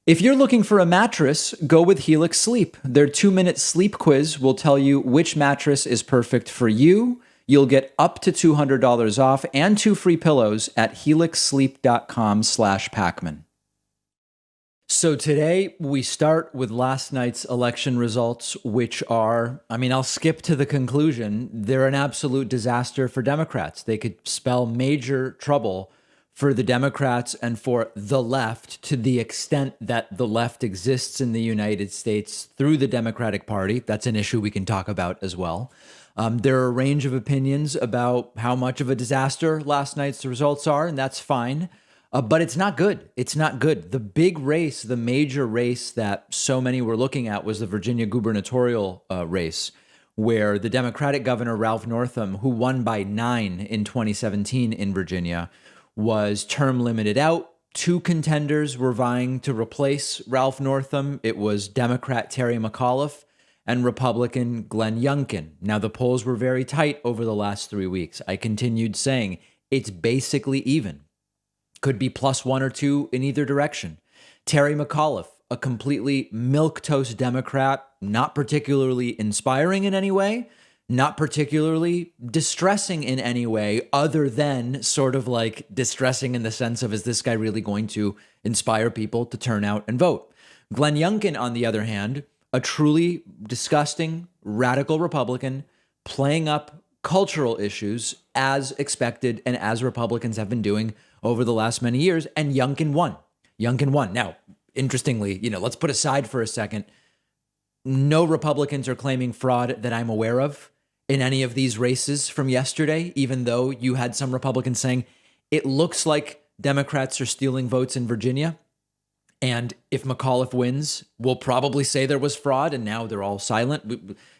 If you're looking for a mattress, go with Helix Sleep. Their 2-minute sleep quiz will tell you which mattress is perfect for you. You'll get up to $200 off and 2 free pillows at helixsleep.com/Pacman. So today we start with last night's election results, which are, I'll skip to the conclusion. They're an absolute disaster for Democrats. They could spell major trouble for the Democrats and for the left, to the extent that the left exists in the United States through the Democratic Party. That's an issue we can talk about as well. There are a range of opinions about how much of a disaster last night's results are, and that's fine. But it's not good. It's not good. The big race, the major race that so many were looking at was the Virginia gubernatorial race, where the Democratic governor, Ralph Northam, who won by 9 in 2017 in Virginia, was term limited out. 2 contenders were vying to replace Ralph Northam. It was Democrat Terry McAuliffe and Republican Glenn Youngkin. Now, the polls were very tight over the last 3 weeks. I continued saying it's basically even. Could be +1 or 2 in either direction. Terry McAuliffe, a completely milquetoast Democrat, not particularly inspiring in any way, not particularly distressing in any way, other than sort of like distressing in the sense of, is this guy really going to inspire people to turn out and vote? Glenn Youngkin, on the other hand, a truly disgusting, radical Republican, playing up cultural issues as expected and as Republicans have been doing over the last many years, and Youngkin won. Youngkin won. Now, interestingly, let's put aside for a second, no Republicans are claiming fraud that I'm aware of in any of these races from yesterday, even though you had some Republicans saying it looks like Democrats are stealing votes in Virginia. And if McAuliffe wins, we'll probably say there was fraud, and now they're all silent.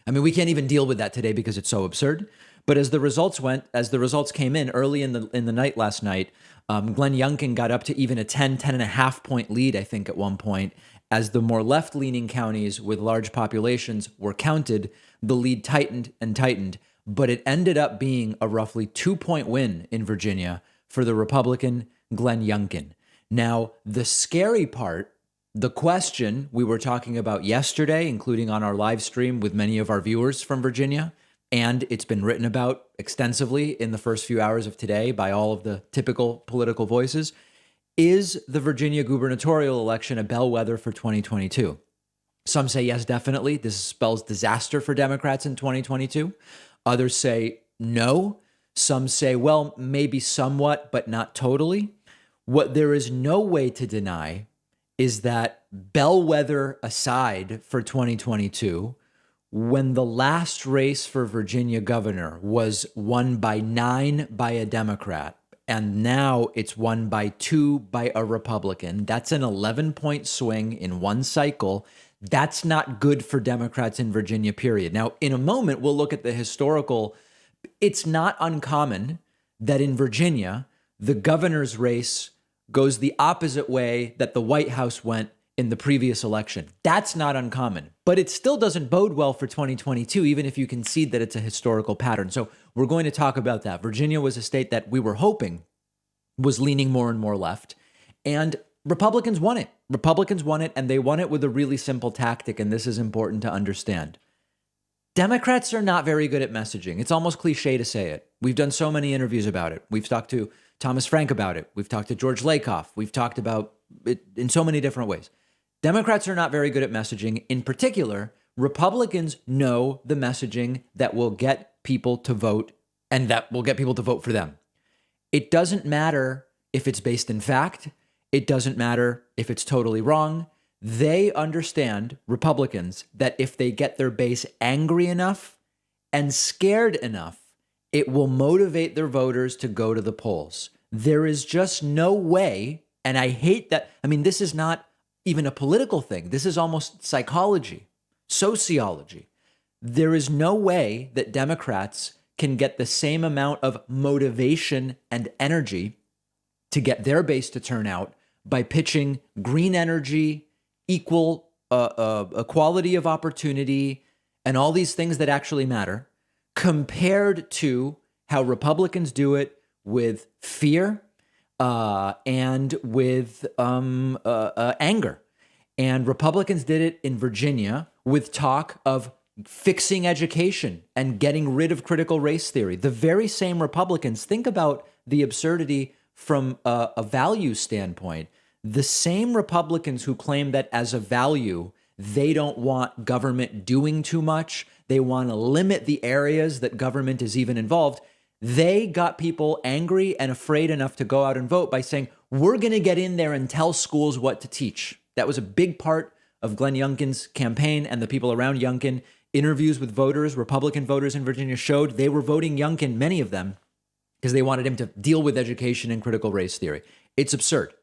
We can't even deal with that today because it's so absurd. But as the results came in early in the night last night, Glenn Youngkin got up to even a 10.5 point lead, I think, at one point. As the more left-leaning counties with large populations were counted, the lead tightened and tightened, but it ended up being a roughly 2-point win in Virginia for the Republican Glenn Youngkin. Now, the scary part, the question we were talking about yesterday, including on our live stream with many of our viewers from Virginia, and it's been written about extensively in the first few hours of today by all of the typical political voices, is the Virginia gubernatorial election a bellwether for 2022? Some say yes, definitely. This spells disaster for Democrats in 2022. Others say no. Some say, well, maybe somewhat, but not totally. What there is no way to deny is that, bellwether aside for 2022, when the last race for Virginia governor was won by 9 by a Democrat, and now it's won by 2 by a Republican, that's an 11-point swing in one cycle. That's not good for Democrats in Virginia, period. Now, in a moment, we'll look at the historical. It's not uncommon that in Virginia, the governor's race goes the opposite way that the White House went in the previous election. That's not uncommon, but it still doesn't bode well for 2022, even if you concede that it's a historical pattern. So we're going to talk about that. Virginia was a state that we were hoping was leaning more and more left, and Republicans won it. Republicans won it, and they won it with a really simple tactic, and this is important to understand. Democrats are not very good at messaging. It's almost cliche to say it. We've done so many interviews about it. We've talked to Thomas Frank about it. We've talked to George Lakoff. We've talked about it in so many different ways. Democrats are not very good at messaging. In particular, Republicans know the messaging that will get people to vote and that will get people to vote for them. It doesn't matter if it's based in fact. It doesn't matter if it's totally wrong. They understand, Republicans, that if they get their base angry enough and scared enough, it will motivate their voters to go to the polls. There is just no way, and I hate that. This is not even a political thing. This is almost psychology, sociology. There is no way that Democrats can get the same amount of motivation and energy to get their base to turn out by pitching green energy, equal equality of opportunity, and all these things that actually matter, compared to how Republicans do it with fear and with anger. And Republicans did it in Virginia with talk of fixing education and getting rid of critical race theory. The very same Republicans, think about the absurdity from a value standpoint. The same Republicans who claim that as a value, they don't want government doing too much, they want to limit the areas that government is even involved, they got people angry and afraid enough to go out and vote by saying, we're going to get in there and tell schools what to teach. That was a big part of Glenn Youngkin's campaign and the people around Youngkin. Interviews with voters, Republican voters in Virginia showed they were voting Youngkin, many of them, because they wanted him to deal with education and critical race theory. It's absurd.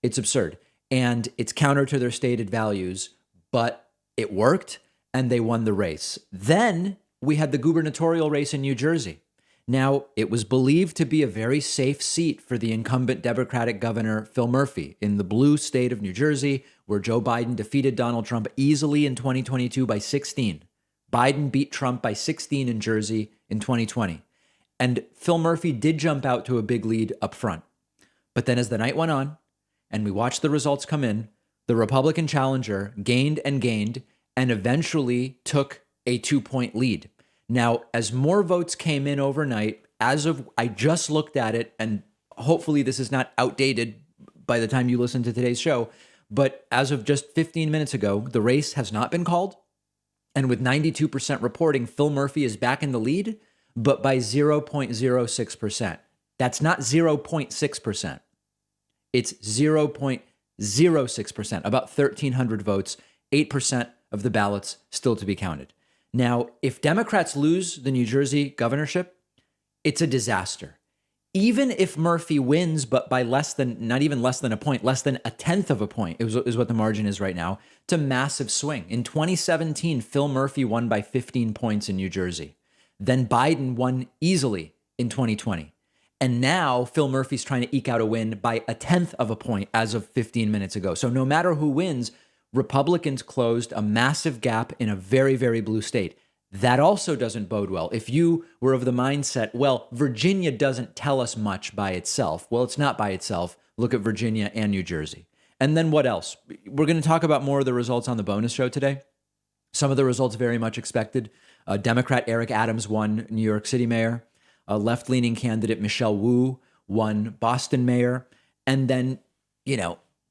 It's absurd. And it's counter to their stated values, but it worked and they won the race. Then we had the gubernatorial race in New Jersey. Now, it was believed to be a very safe seat for the incumbent Democratic governor, Phil Murphy, in the blue state of New Jersey, where Joe Biden defeated Donald Trump easily in 2022 by 16. Biden beat Trump by 16 in Jersey in 2020. And Phil Murphy did jump out to a big lead up front. But then as the night went on and we watched the results come in, the Republican challenger gained and eventually took a 2-point lead. Now, as more votes came in overnight, I just looked at it, and hopefully this is not outdated by the time you listen to today's show, but as of just 15 minutes ago, the race has not been called. And with 92% reporting, Phil Murphy is back in the lead, but by 0.06%. That's not 0.6%. It's 0.06%, about 1,300 votes, 8% of the ballots still to be counted. Now, if Democrats lose the New Jersey governorship, it's a disaster. Even if Murphy wins, but by not even less than a point, less than a tenth of a point is what the margin is right now, it's a massive swing. In 2017, Phil Murphy won by 15 points in New Jersey. Then Biden won easily in 2020. And now Phil Murphy's trying to eke out a win by a tenth of a point as of 15 minutes ago. So no matter who wins, Republicans closed a massive gap in a very, very blue state. That also doesn't bode well. If you were of the mindset, well, Virginia doesn't tell us much by itself. Well, it's not by itself. Look at Virginia and New Jersey. And then what else? We're going to talk about more of the results on the bonus show today. Some of the results very much expected. Democrat Eric Adams won New York City mayor. Left-leaning candidate Michelle Wu won Boston mayor. And then,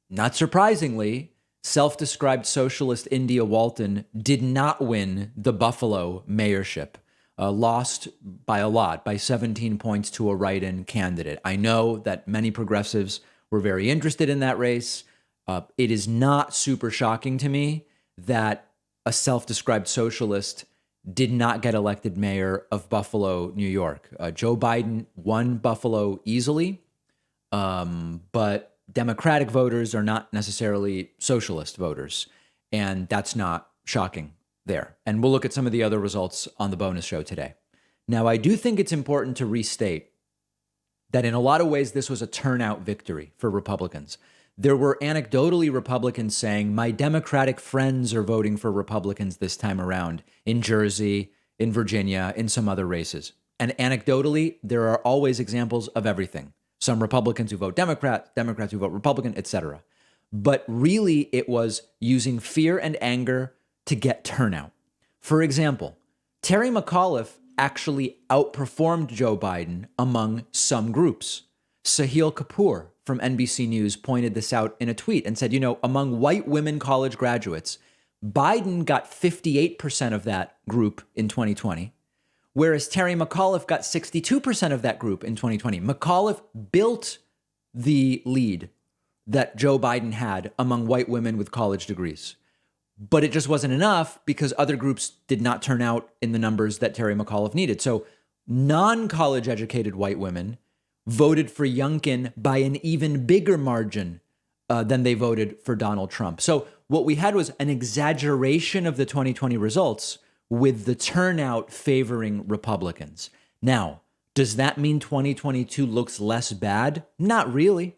not surprisingly, self-described socialist India Walton did not win the Buffalo mayorship, lost by a lot, by 17 points to a write-in candidate. I know that many progressives were very interested in that race. It is not super shocking to me that a self-described socialist did not get elected mayor of Buffalo, New York. Joe Biden won Buffalo easily, but Democratic voters are not necessarily socialist voters, and that's not shocking there. And we'll look at some of the other results on the bonus show today. Now, I do think it's important to restate that in a lot of ways, this was a turnout victory for Republicans. There were anecdotally Republicans saying, my Democratic friends are voting for Republicans this time around in Jersey, in Virginia, in some other races. And anecdotally, there are always examples of everything. Some Republicans who vote Democrat, Democrats who vote Republican, etc. But really, it was using fear and anger to get turnout. For example, Terry McAuliffe actually outperformed Joe Biden among some groups. Sahil Kapoor from NBC News pointed this out in a tweet and said, among white women college graduates, Biden got 58% of that group in 2020. Whereas Terry McAuliffe got 62% of that group in 2020. McAuliffe built the lead that Joe Biden had among white women with college degrees. But it just wasn't enough because other groups did not turn out in the numbers that Terry McAuliffe needed. So non-college educated white women voted for Youngkin by an even bigger margin than they voted for Donald Trump. So what we had was an exaggeration of the 2020 results with the turnout favoring Republicans. Now, does that mean 2022 looks less bad? Not really.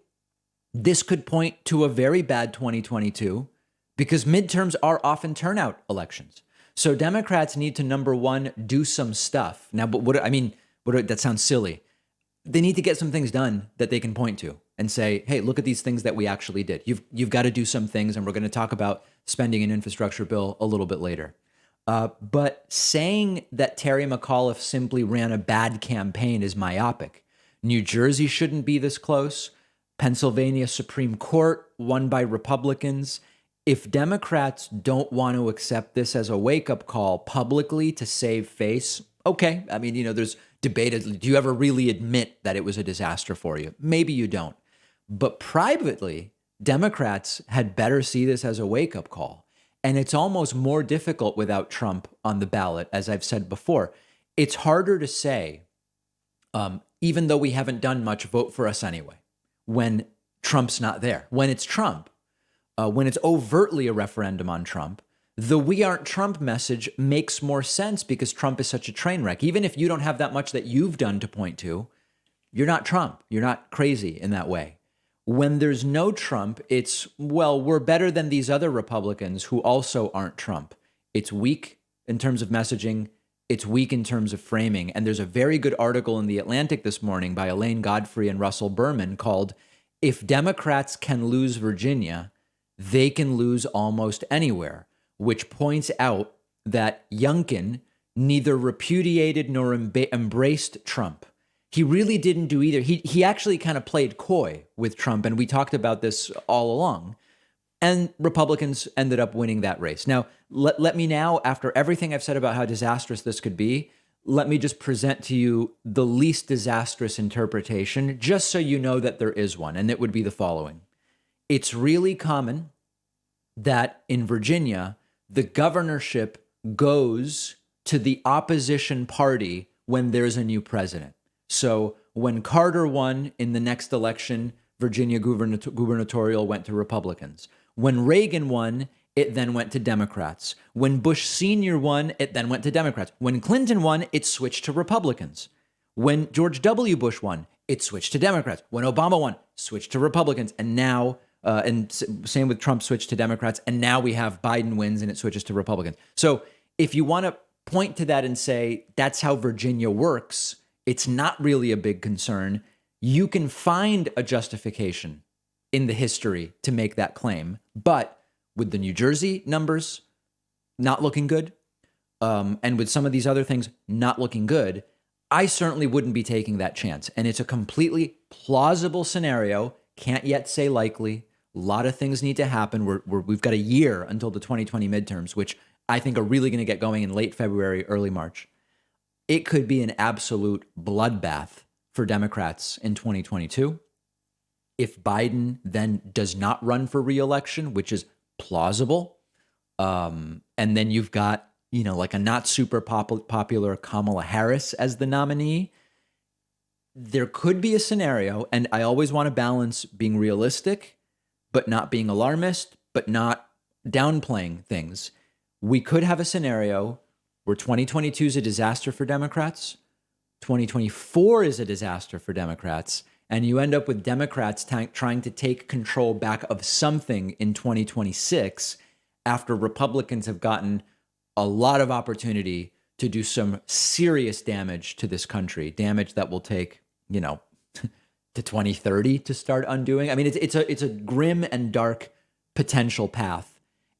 This could point to a very bad 2022 because midterms are often turnout elections. So Democrats need to, number one, do some stuff. Now, but that sounds silly. They need to get some things done that they can point to. and say, hey, look at these things that we actually did. You've got to do some things, and we're going to talk about spending an infrastructure bill a little bit later. But saying that Terry McAuliffe simply ran a bad campaign is myopic. New Jersey shouldn't be this close. Pennsylvania Supreme Court won by Republicans. If Democrats don't want to accept this as a wake-up call publicly to save face, okay. I mean, there's debate. Do you ever really admit that it was a disaster for you? Maybe you don't. But privately, Democrats had better see this as a wake-up call. And it's almost more difficult without Trump on the ballot, as I've said before. It's harder to say, even though we haven't done much, vote for us anyway, when Trump's not there. When it's Trump, when it's overtly a referendum on Trump, the "we aren't Trump" message makes more sense because Trump is such a train wreck. Even if you don't have that much that you've done to point to, you're not Trump. You're not crazy in that way. When there's no Trump, it's, well, we're better than these other Republicans who also aren't Trump. It's weak in terms of messaging. It's weak in terms of framing. And there's a very good article in The Atlantic this morning by Elaine Godfrey and Russell Berman called "If Democrats Can Lose Virginia, They Can Lose Almost Anywhere," which points out that Youngkin neither repudiated nor embraced Trump. He really didn't do either. He actually kind of played coy with Trump, and we talked about this all along. And Republicans ended up winning that race. Now, let me now, after everything I've said about how disastrous this could be, let me just present to you the least disastrous interpretation, just so you know that there is one, and it would be the following. It's really common that in Virginia, the governorship goes to the opposition party when there's a new president. So when Carter won in the next election, Virginia gubernatorial went to Republicans. When Reagan won, it then went to Democrats. When Bush Sr. won, it then went to Democrats. When Clinton won, it switched to Republicans. When George W. Bush won, it switched to Democrats. When Obama won, switched to Republicans. And now, same with Trump, switched to Democrats. And now we have Biden wins and it switches to Republicans. So if you want to point to that and say that's how Virginia works, it's not really a big concern. You can find a justification in the history to make that claim. But with the New Jersey numbers not looking good, and with some of these other things not looking good, I certainly wouldn't be taking that chance. And it's a completely plausible scenario. Can't yet say likely. A lot of things need to happen. We've got a year until the 2020 midterms, which I think are really going to get going in late February, early March. It could be an absolute bloodbath for Democrats in 2022. If Biden then does not run for re-election, which is plausible, and then you've got, like a not super popular Kamala Harris as the nominee, there could be a scenario, and I always want to balance being realistic, but not being alarmist, but not downplaying things. We could have a scenario where 2022 is a disaster for Democrats, 2024 is a disaster for Democrats, and you end up with Democrats trying to take control back of something in 2026 after Republicans have gotten a lot of opportunity to do some serious damage to this country, damage that will take, to 2030 to start undoing. I mean, it's a grim and dark potential path.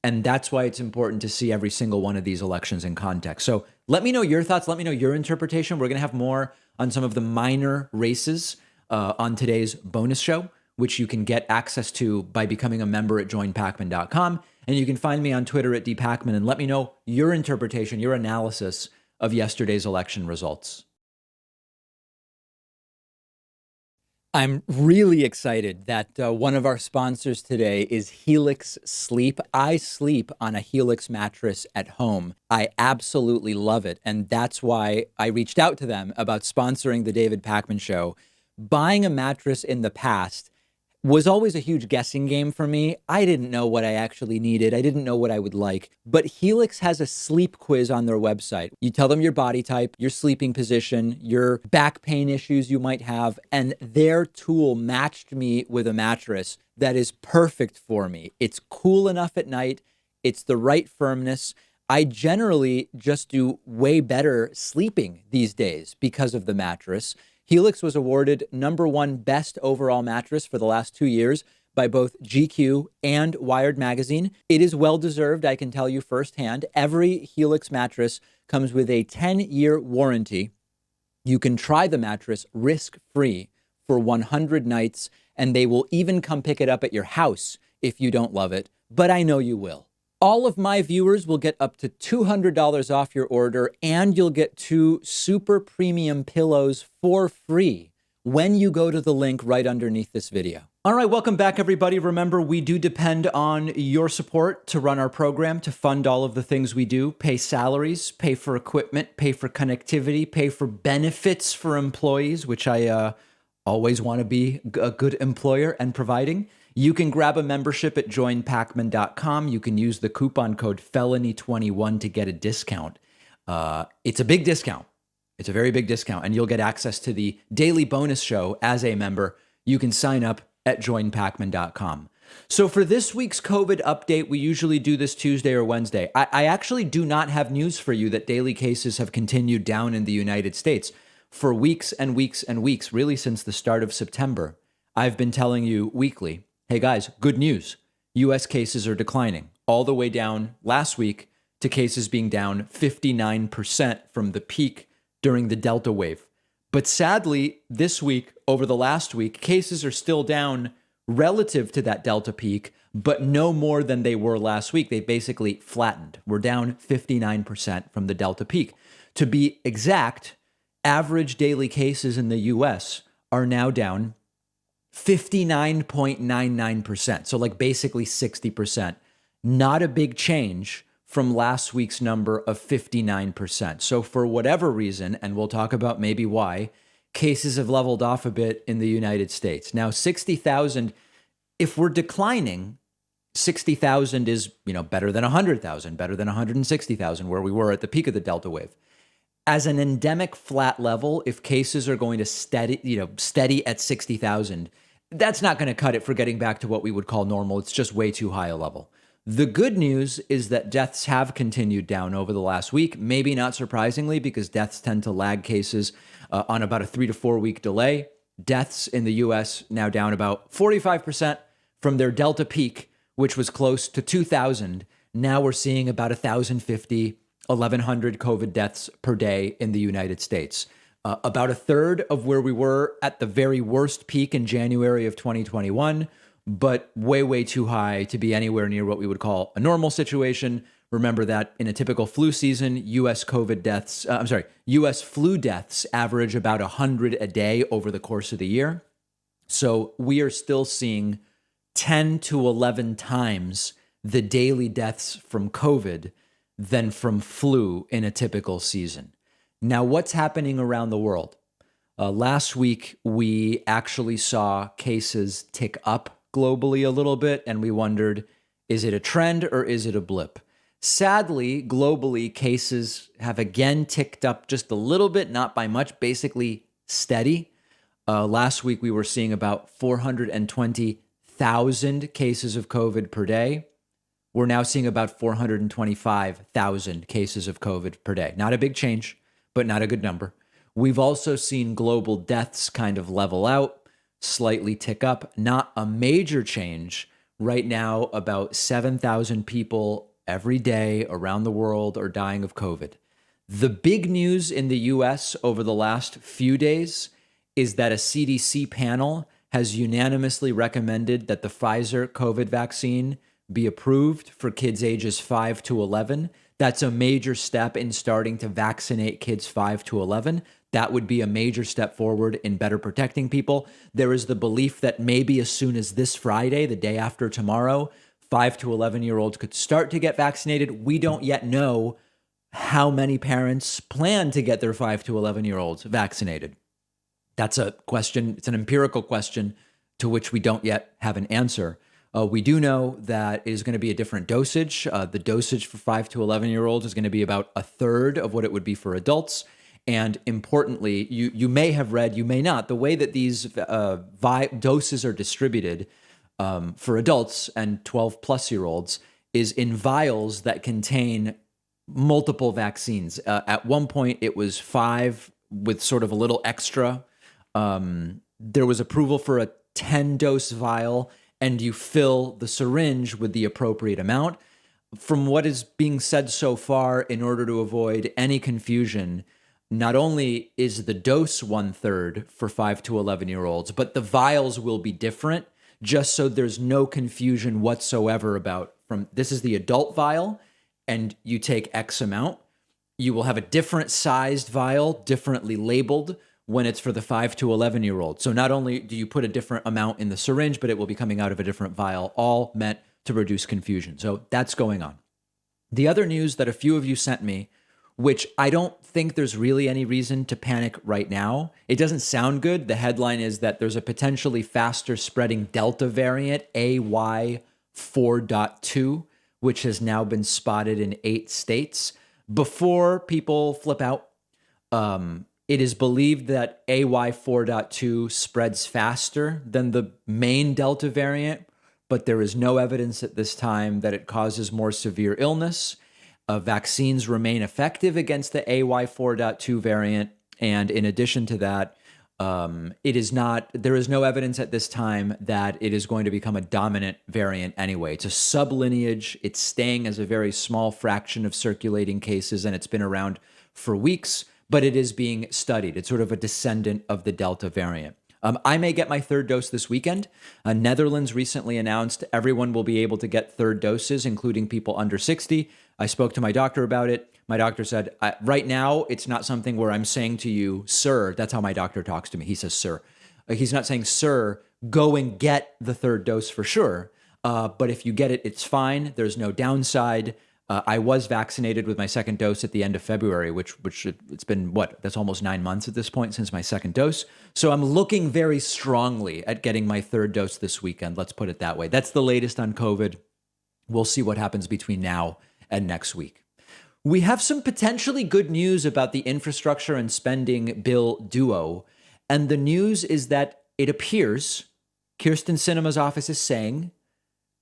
And that's why it's important to see every single one of these elections in context. So let me know your thoughts. Let me know your interpretation. We're going to have more on some of the minor races on today's bonus show, which you can get access to by becoming a member at joinpacman.com. And you can find me on Twitter at dpacman and let me know your interpretation, your analysis of yesterday's election results. I'm really excited that one of our sponsors today is Helix Sleep. I sleep on a Helix mattress at home. I absolutely love it. And that's why I reached out to them about sponsoring the David Pakman Show. Buying a mattress in the past was always a huge guessing game for me. I didn't know what I actually needed. I didn't know what I would like. But Helix has a sleep quiz on their website. You tell them your body type, your sleeping position, your back pain issues you might have, and their tool matched me with a mattress that is perfect for me. It's cool enough at night. It's the right firmness. I generally just do way better sleeping these days because of the mattress. Helix was awarded #1 best overall mattress for the last 2 years by both GQ and Wired Magazine. It is well-deserved, I can tell you firsthand. Every Helix mattress comes with a 10-year warranty. You can try the mattress risk-free for 100 nights, and they will even come pick it up at your house if you don't love it, but I know you will. All of my viewers will get up to $200 off your order, and you'll get 2 super premium pillows for free when you go to the link right underneath this video. All right, welcome back, everybody. Remember, we do depend on your support to run our program, to fund all of the things we do, pay salaries, pay for equipment, pay for connectivity, pay for benefits for employees, which I always want to be a good employer and providing. You can grab a membership at joinpacman.com. You can use the coupon code felony21 to get a discount. It's a big discount. It's a very big discount, and you'll get access to the daily bonus show as a member. You can sign up at joinpacman.com. So for this week's COVID update, we usually do this Tuesday or Wednesday. I actually do not have news for you that daily cases have continued down in the United States for weeks and weeks and weeks, really since the start of September. I've been telling you weekly, hey guys, good news. US cases are declining all the way down last week to cases being down 59% from the peak during the Delta wave. But sadly, this week, over the last week, cases are still down relative to that Delta peak, but no more than they were last week. They basically flattened. We're down 59% from the Delta peak. To be exact, average daily cases in the US are now down 59.99%. So like basically 60%. Not a big change from last week's number of 59%. So for whatever reason, and we'll talk about maybe why, cases have leveled off a bit in the United States. Now, 60,000, if we're declining, 60,000 is, better than 100,000, better than 160,000, where we were at the peak of the Delta wave. As an endemic flat level, if cases are going to steady at 60,000, that's not going to cut it for getting back to what we would call normal. It's just way too high a level. The good news is that deaths have continued down over the last week, maybe not surprisingly, because deaths tend to lag cases on about a 3 to 4 week delay. Deaths in the US now down about 45% from their Delta peak, which was close to 2,000. Now we're seeing about 1,050, 1,100 COVID deaths per day in the United States. About a third of where we were at the very worst peak in January of 2021, but way, way too high to be anywhere near what we would call a normal situation. Remember that in a typical flu season, US flu deaths average about 100 a day over the course of the year. So we are still seeing 10 to 11 times the daily deaths from COVID than from flu in a typical season. Now, what's happening around the world? Last week, we actually saw cases tick up globally a little bit, and we wondered, is it a trend or is it a blip? Sadly, globally, cases have again ticked up just a little bit, not by much, basically steady. Last week, we were seeing about 420,000 cases of COVID per day. We're now seeing about 425,000 cases of COVID per day. Not a big change, but not a good number. We've also seen global deaths kind of level out, slightly tick up. Not a major change. Right now, about 7,000 people every day around the world are dying of COVID. The big news in the US over the last few days is that a CDC panel has unanimously recommended that the Pfizer COVID vaccine be approved for kids ages 5 to 11. That's a major step in starting to vaccinate kids 5 to 11. That would be a major step forward in better protecting people. There is the belief that maybe as soon as this Friday, the day after tomorrow, 5 to 11-year-olds could start to get vaccinated. We don't yet know how many parents plan to get their 5 to 11-year-olds vaccinated. That's a question. It's an empirical question to which we don't yet have an answer. We do know that it is going to be a different dosage. The dosage for 5 to 11-year-olds is going to be about a third of what it would be for adults. And importantly, you may have read, you may not, the way that these doses are distributed for adults and 12-plus-year-olds is in vials that contain multiple vaccines. At one point, it was 5 with sort of a little extra There was approval for a 10-dose vial, and you fill the syringe with the appropriate amount. From what is being said so far, in order to avoid any confusion, not only is the dose 1/3 for 5 to 11-year-olds, but the vials will be different, just so there's no confusion whatsoever about this is the adult vial, and you take X amount. You will have a different sized vial, differently labeled, when it's for the 5 to 11-year-old. So not only do you put a different amount in the syringe, but it will be coming out of a different vial, all meant to reduce confusion. So that's going on. The other news that a few of you sent me, which I don't think there's really any reason to panic right now. It doesn't sound good. The headline is that there's a potentially faster spreading Delta variant, AY4.2, which has now been spotted in 8 states. Before people flip out, it is believed that AY4.2 spreads faster than the main Delta variant, but there is no evidence at this time that it causes more severe illness. Vaccines remain effective against the AY4.2 variant. And in addition to that, there is no evidence at this time that it is going to become a dominant variant anyway. It's a sublineage. It's staying as a very small fraction of circulating cases, and it's been around for weeks, but it is being studied. It's sort of a descendant of the Delta variant. I may get my 3rd dose this weekend. Netherlands recently announced everyone will be able to get 3rd doses, including people under 60. I spoke to my doctor about it. My doctor said, right now, it's not something where I'm saying to you, sir, that's how my doctor talks to me. He says, sir. He's not saying, sir, go and get the 3rd dose for sure. But if you get it, it's fine. There's no downside. I was vaccinated with my 2nd dose at the end of February, which it's been, that's almost 9 months at this point since my 2nd dose. So I'm looking very strongly at getting my 3rd dose this weekend. Let's put it that way. That's the latest on COVID. We'll see what happens between now and next week. We have some potentially good news about the infrastructure and spending bill duo. And the news is that it appears Kyrsten Sinema's office is saying,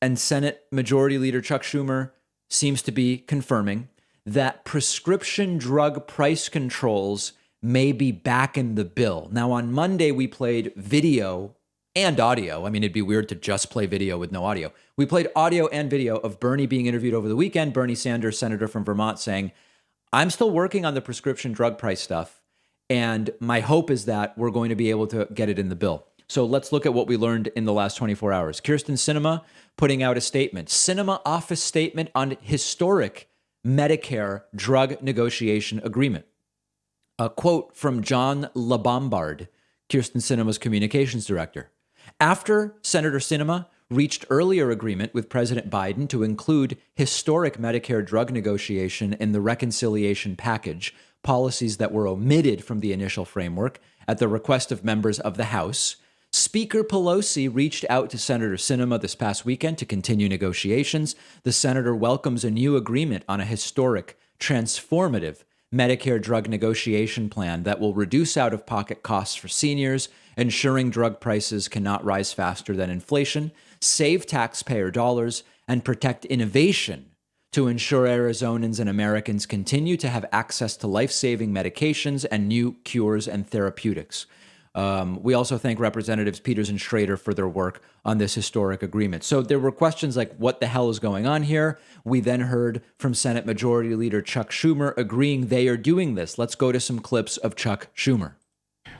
and Senate Majority Leader Chuck Schumer seems to be confirming, that prescription drug price controls may be back in the bill. Now, on Monday, we played video and audio. I mean, it'd be weird to just play video with no audio. We played audio and video of Bernie being interviewed over the weekend, Bernie Sanders, senator from Vermont, saying, I'm still working on the prescription drug price stuff, and my hope is that we're going to be able to get it in the bill. So let's look at what we learned in the last 24 hours. Kyrsten Sinema putting out a statement. Sinema office statement on historic Medicare drug negotiation agreement. A quote from John LaBombard, Kyrsten Sinema's communications director. After Senator Sinema reached earlier agreement with President Biden to include historic Medicare drug negotiation in the reconciliation package, policies that were omitted from the initial framework at the request of members of the House, Speaker Pelosi reached out to Senator Sinema this past weekend to continue negotiations. The senator welcomes a new agreement on a historic, transformative Medicare drug negotiation plan that will reduce out-of-pocket costs for seniors, ensuring drug prices cannot rise faster than inflation, save taxpayer dollars, and protect innovation to ensure Arizonans and Americans continue to have access to life-saving medications and new cures and therapeutics. We also thank Representatives Peters and Schrader for their work on this historic agreement. So there were questions like, what the hell is going on here? We then heard from Senate Majority Leader Chuck Schumer agreeing they are doing this. Let's go to some clips of Chuck Schumer.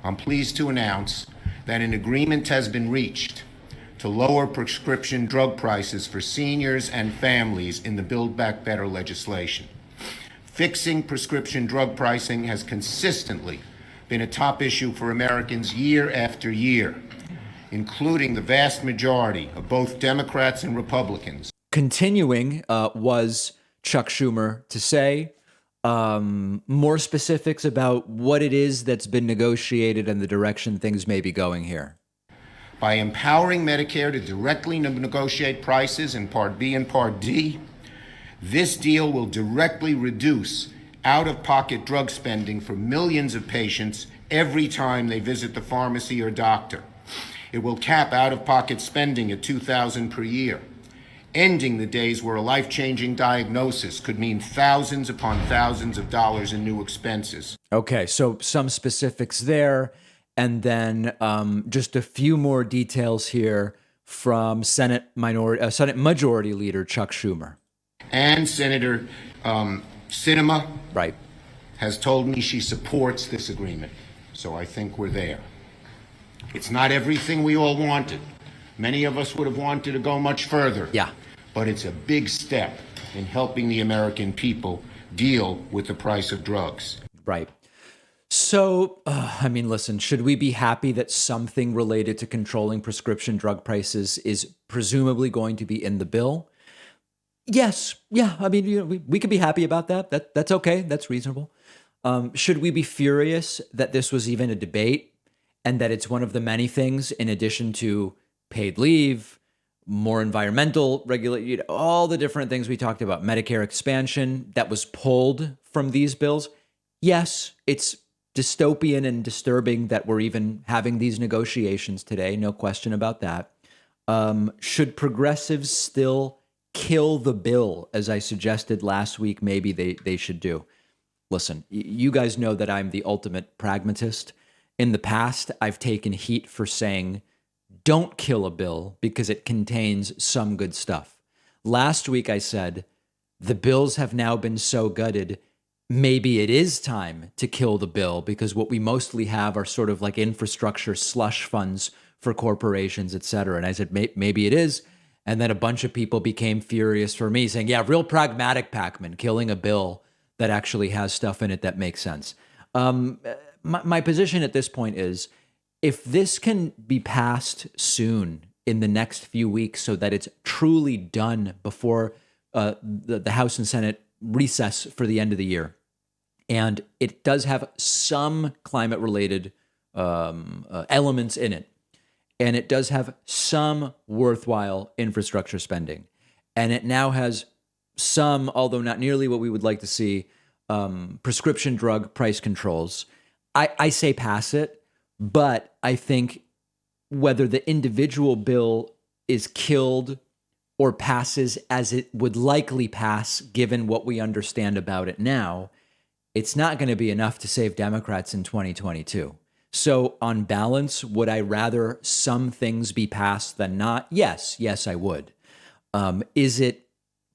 I'm pleased to announce that an agreement has been reached to lower prescription drug prices for seniors and families in the Build Back Better legislation. Fixing prescription drug pricing has consistently been a top issue for Americans year after year, including the vast majority of both Democrats and Republicans. Continuing was Chuck Schumer to say more specifics about what it is that's been negotiated and the direction things may be going here. By empowering Medicare to directly negotiate prices in Part B and Part D, this deal will directly reduce out-of-pocket drug spending for millions of patients every time they visit the pharmacy or doctor. It will cap out-of-pocket spending at $2,000 per year, ending the days where a life-changing diagnosis could mean thousands upon thousands of dollars in new expenses. Okay, so some specifics there. and then just a few more details here from Senate Majority Leader Chuck Schumer. And Senator Sinema Right. has told me she supports this agreement. So I think we're there. It's not everything we all wanted. Many of us would have wanted to go much further. Yeah. But it's a big step in helping the American people deal with the price of drugs. Right. So, I mean, listen, should we be happy that something related to controlling prescription drug prices is presumably going to be in the bill? Yes. Yeah. I mean, we could be happy about that. That's okay. That's reasonable. Should we be furious that this was even a debate and that it's one of the many things in addition to paid leave, more environmental regulation, all the different things we talked about, Medicare expansion that was pulled from these bills? Yes, it's dystopian and disturbing that we're even having these negotiations today. No question about that. Should progressives still kill the bill, as I suggested last week? Maybe they should do. Listen, you guys know that I'm the ultimate pragmatist. In the past, I've taken heat for saying, don't kill a bill because it contains some good stuff. Last week, I said, the bills have now been so gutted, maybe it is time to kill the bill because what we mostly have are sort of like infrastructure slush funds for corporations, et cetera. And I said, maybe it is. And then a bunch of people became furious for me saying, yeah, real pragmatic, Pacman, killing a bill that actually has stuff in it that makes sense. My position at this point is, if this can be passed soon in the next few weeks so that it's truly done before the House and Senate recess for the end of the year, and it does have some climate-related elements in it, and it does have some worthwhile infrastructure spending, and it now has some, although not nearly what we would like to see, prescription drug price controls, I say pass it. But I think whether the individual bill is killed or passes as it would likely pass, given what we understand about it now, it's not going to be enough to save Democrats in 2022. So on balance, would I rather some things be passed than not? Yes, I would. Is it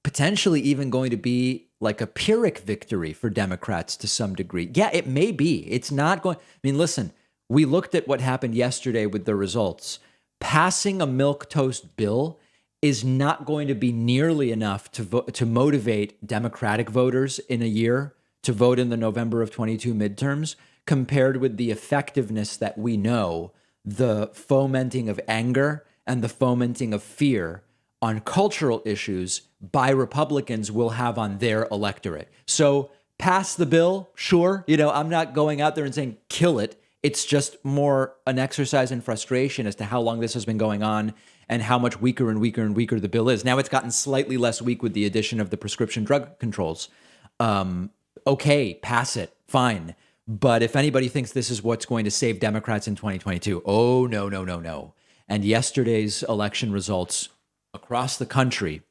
potentially even going to be like a Pyrrhic victory for Democrats to some degree? Yeah, it may be. It's not going. I mean, listen. We looked at what happened yesterday with the results. Passing a milquetoast bill is not going to be nearly enough to motivate Democratic voters in a year to vote in the November of 22 midterms, compared with the effectiveness that we know the fomenting of anger and the fomenting of fear on cultural issues by Republicans will have on their electorate. So pass the bill, sure. I'm not going out there and saying kill it. It's just more an exercise in frustration as to how long this has been going on and how much weaker and weaker and weaker the bill is. Now it's gotten slightly less weak with the addition of the prescription drug controls. Okay, pass it, fine. But if anybody thinks this is what's going to save Democrats in 2022, oh, no. And yesterday's election results across the country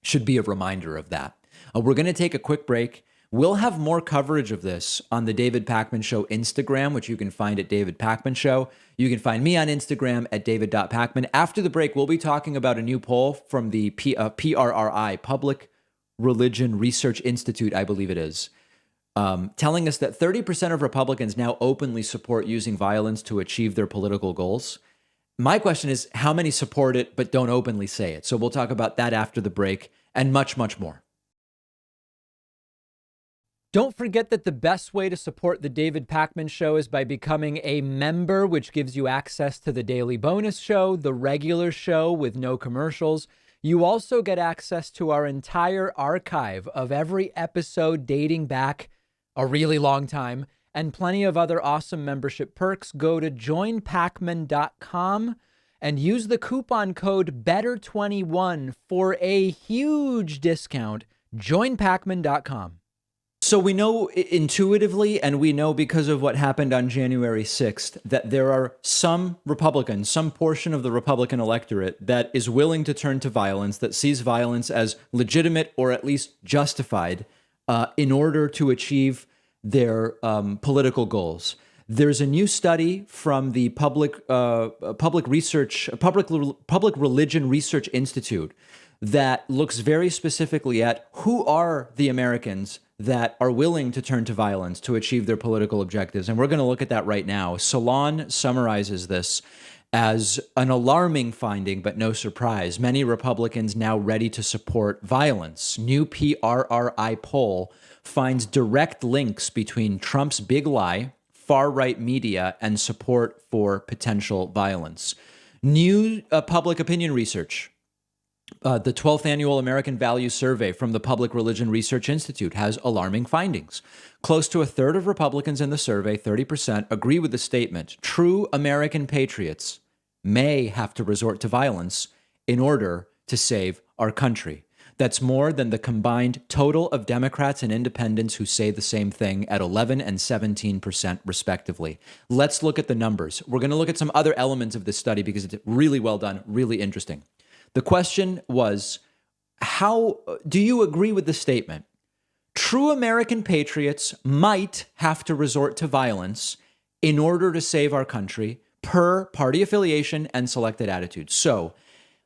should be a reminder of that. We're going to take a quick break. We'll have more coverage of this on the David Pakman Show Instagram, which you can find at David Pakman Show. You can find me on Instagram at david.pakman. After the break, we'll be talking about a new poll from the PRRI, Public Religion Research Institute, I believe it is, telling us that 30% of Republicans now openly support using violence to achieve their political goals. My question is, how many support it but don't openly say it? So we'll talk about that after the break and much, much more. Don't forget that the best way to support the David Pakman Show is by becoming a member, which gives you access to the daily bonus show, the regular show with no commercials. You also get access to our entire archive of every episode dating back a really long time and plenty of other awesome membership perks. Go to joinpakman.com and use the coupon code BETTER21 for a huge discount. Joinpakman.com. So we know intuitively, and we know because of what happened on January 6th, that there are some Republicans, some portion of the Republican electorate that is willing to turn to violence, that sees violence as legitimate or at least justified in order to achieve their political goals. There's a new study from the Public Religion Research Institute that looks very specifically at who are the Americans that are willing to turn to violence to achieve their political objectives. And we're going to look at that right now. Salon summarizes this as an alarming finding, but no surprise. Many Republicans now ready to support violence. New PRRI poll finds direct links between Trump's big lie, far-right media, and support for potential violence. New public opinion research. The 12th Annual American Values Survey from the Public Religion Research Institute has alarming findings. Close to a third of Republicans in the survey, 30%, agree with the statement, true American patriots may have to resort to violence in order to save our country. That's more than the combined total of Democrats and independents who say the same thing at 11 and 17% respectively. Let's look at the numbers. We're going to look at some other elements of this study because it's really well done, really interesting. The question was, how do you agree with the statement? True American patriots might have to resort to violence in order to save our country per party affiliation and selected attitudes. So,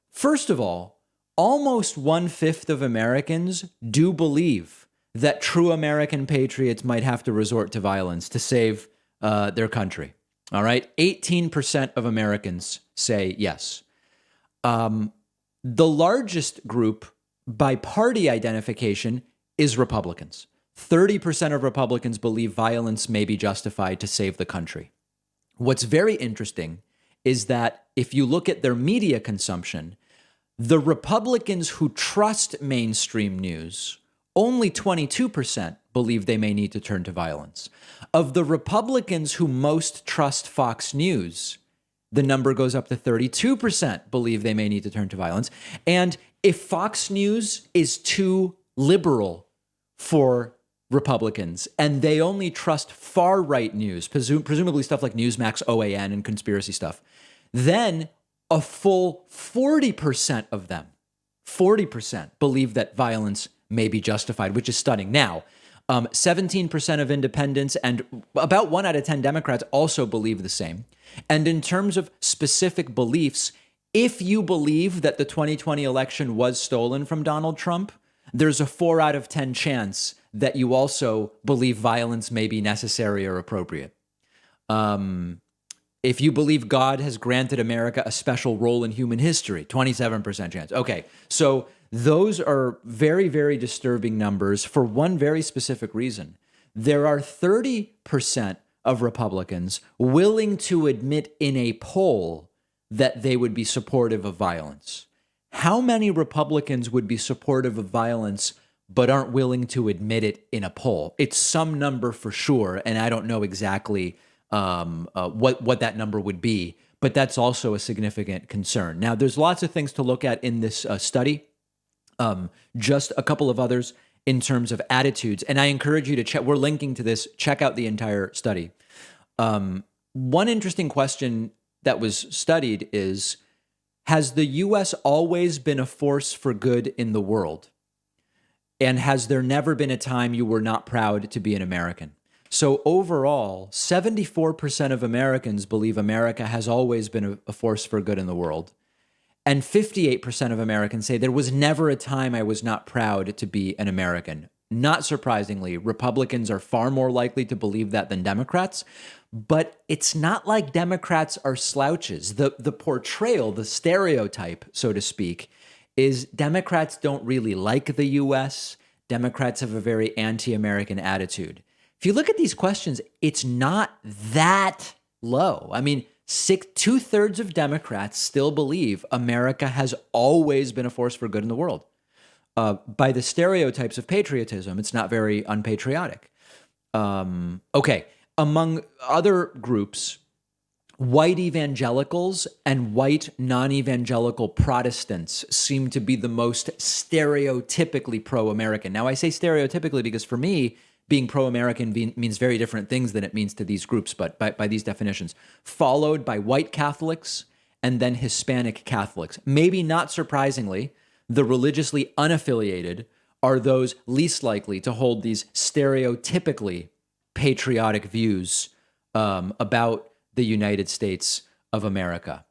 first of all, almost 1/5 of Americans do believe that true American patriots might have to resort to violence to save their country. All right. 18% of Americans say yes. The largest group by party identification is Republicans. 30% of Republicans believe violence may be justified to save the country. What's very interesting is that if you look at their media consumption, the Republicans who trust mainstream news, only 22% believe they may need to turn to violence. Of the Republicans who most trust Fox News, the number goes up to 32% believe they may need to turn to violence. And if Fox News is too liberal for Republicans and they only trust far-right news, presumably stuff like Newsmax, OAN, and conspiracy stuff, then a full 40% of them, 40% believe that violence may be justified, which is stunning. Now, 17% of independents and about 1 out of 10 Democrats also believe the same. And in terms of specific beliefs, if you believe that the 2020 election was stolen from Donald Trump, there's a 4 out of 10 chance that you also believe violence may be necessary or appropriate. If you believe God has granted America a special role in human history, 27% chance. Okay, so those are very, very disturbing numbers for one very specific reason. There are 30% of Republicans willing to admit in a poll that they would be supportive of violence. How many Republicans would be supportive of violence but aren't willing to admit it in a poll? It's some number for sure, and I don't know exactly what that number would be, but that's also a significant concern. Now, there's lots of things to look at in this study. Just a couple of others in terms of attitudes, and I encourage you to check. We're linking to this. Check out the entire study. One interesting question that was studied is, has the U.S. always been a force for good in the world? And has there never been a time you were not proud to be an American? So overall, 74% of Americans believe America has always been a force for good in the world. And 58% of Americans say there was never a time I was not proud to be an American. Not surprisingly, Republicans are far more likely to believe that than Democrats, but it's not like Democrats are slouches. The portrayal, the stereotype, so to speak, is Democrats don't really like the U.S. Democrats have a very anti-American attitude. If you look at these questions, it's not that low. I mean, 2/3 of Democrats still believe America has always been a force for good in the world. By the stereotypes of patriotism, it's not very unpatriotic. Okay, among other groups, white evangelicals and white non-evangelical Protestants seem to be the most stereotypically pro-American. Now, I say stereotypically because for me, being pro-American means very different things than it means to these groups, but by these definitions, followed by white Catholics and then Hispanic Catholics. Maybe not surprisingly, the religiously unaffiliated are those least likely to hold these stereotypically patriotic views about the United States of America.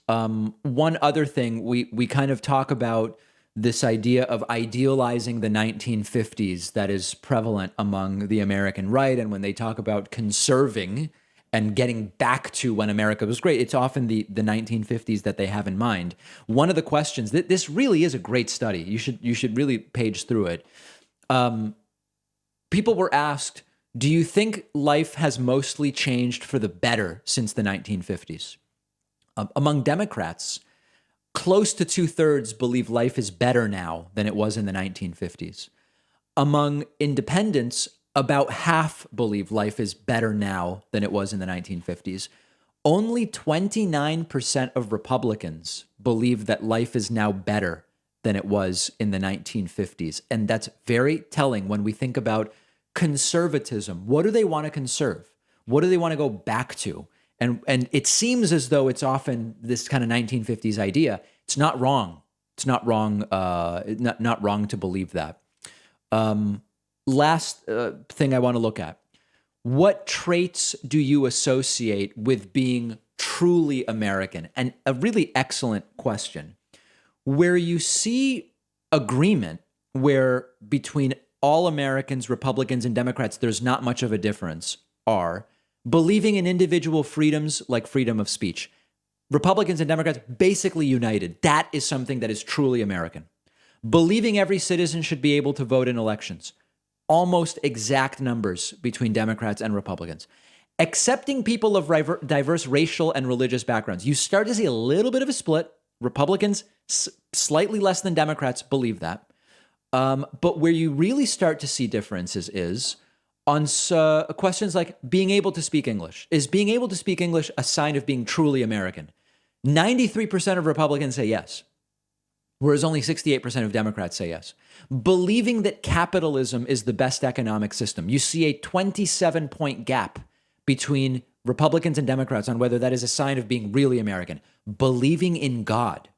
One other thing, we kind of talk about this idea of idealizing the 1950s that is prevalent among the American right. And when they talk about conserving and getting back to when America was great, it's often the 1950s that they have in mind. One of the questions, this really is a great study. You should really page through it. People were asked, do you think life has mostly changed for the better since the 1950s? Among Democrats, close to 2/3 believe life is better now than it was in the 1950s. Among independents, about half believe life is better now than it was in the 1950s. Only 29% of Republicans believe that life is now better than it was in the 1950s. And that's very telling when we think about conservatism. What do they want to conserve? What do they want to go back to? And it seems as though it's often this kind of 1950s idea. It's not wrong. It's not wrong. Not wrong to believe that. Last thing I want to look at. What traits do you associate with being truly American? And a really excellent question. Where you see agreement, where between all Americans, Republicans, and Democrats, there's not much of a difference, are believing in individual freedoms like freedom of speech. Republicans and Democrats basically united. That is something that is truly American. Believing every citizen should be able to vote in elections. Almost exact numbers between Democrats and Republicans. Accepting people of diverse racial and religious backgrounds. You start to see a little bit of a split. Republicans, slightly less than Democrats, believe that. But where you really start to see differences is on questions like being able to speak English. Is being able to speak English a sign of being truly American? 93% of Republicans say yes, whereas only 68% of Democrats say yes. Believing that capitalism is the best economic system. You see a 27-point gap between Republicans and Democrats on whether that is a sign of being really American. Believing in God.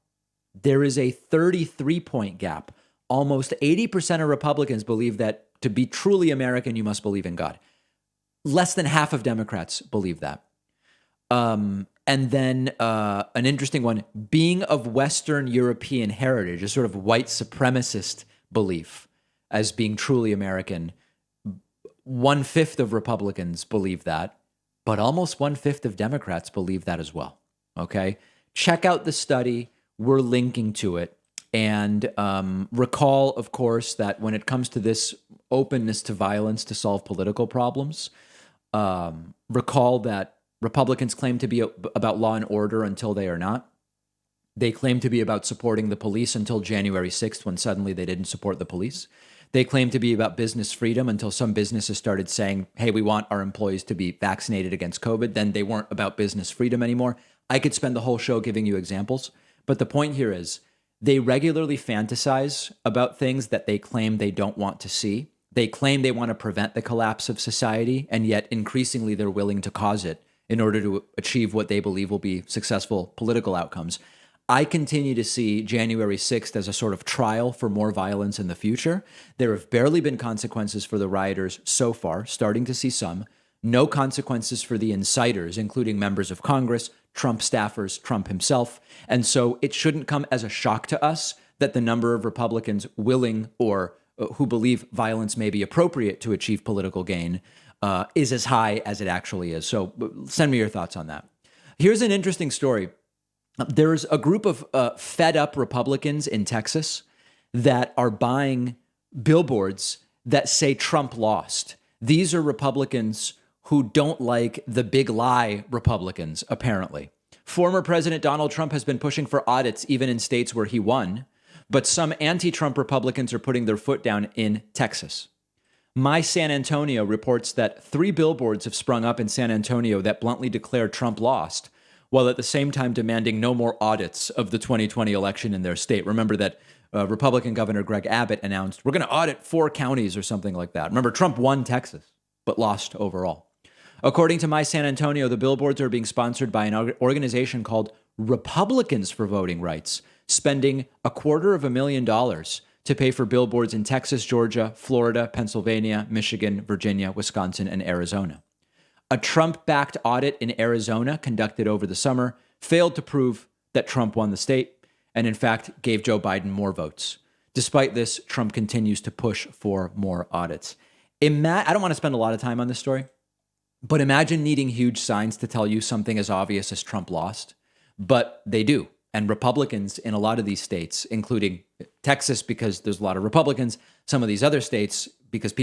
There is a 33-point gap. Almost 80% of Republicans believe that to be truly American, you must believe in God. Less than half of Democrats believe that. And then an interesting one, being of Western European heritage, a sort of white supremacist belief as being truly American. 1/5 of Republicans believe that, but almost 1/5 of Democrats believe that as well. Okay? Check out the study. We're linking to it. And recall, of course, that when it comes to this openness to violence to solve political problems, recall that Republicans claim to be about law and order until they are not. They claim to be about supporting the police until January 6th, when suddenly they didn't support the police. They claim to be about business freedom until some businesses started saying, hey, we want our employees to be vaccinated against COVID. Then they weren't about business freedom anymore. I could spend the whole show giving you examples. But the point here is, they regularly fantasize about things that they claim they don't want to see. They claim they want to prevent the collapse of society, and yet increasingly they're willing to cause it in order to achieve what they believe will be successful political outcomes. I continue to see January 6th as a sort of trial for more violence in the future. There have barely been consequences for the rioters so far, starting to see some. No consequences for the inciters, including members of Congress, Trump staffers, Trump himself. And so it shouldn't come as a shock to us that the number of Republicans willing or who believe violence may be appropriate to achieve political gain is as high as it actually is. So send me your thoughts on that. Here's an interesting story. There's a group of fed up Republicans in Texas that are buying billboards that say Trump lost. These are Republicans who don't like the big lie Republicans, apparently. Former President Donald Trump has been pushing for audits even in states where he won, but some anti-Trump Republicans are putting their foot down in Texas. My San Antonio reports that 3 billboards have sprung up in San Antonio that bluntly declare Trump lost, while at the same time demanding no more audits of the 2020 election in their state. Remember that Republican Governor Greg Abbott announced, we're going to audit 4 counties or something like that. Remember, Trump won Texas, but lost overall. According to My San Antonio, the billboards are being sponsored by an organization called Republicans for Voting Rights, spending $250,000 to pay for billboards in Texas, Georgia, Florida, Pennsylvania, Michigan, Virginia, Wisconsin, and Arizona. A Trump-backed audit in Arizona conducted over the summer failed to prove that Trump won the state and, in fact, gave Joe Biden more votes. Despite this, Trump continues to push for more audits. I don't want to spend a lot of time on this story, but imagine needing huge signs to tell you something as obvious as Trump lost. But they do. And Republicans in a lot of these states, including Texas, because there's a lot of Republicans, some of these other states, because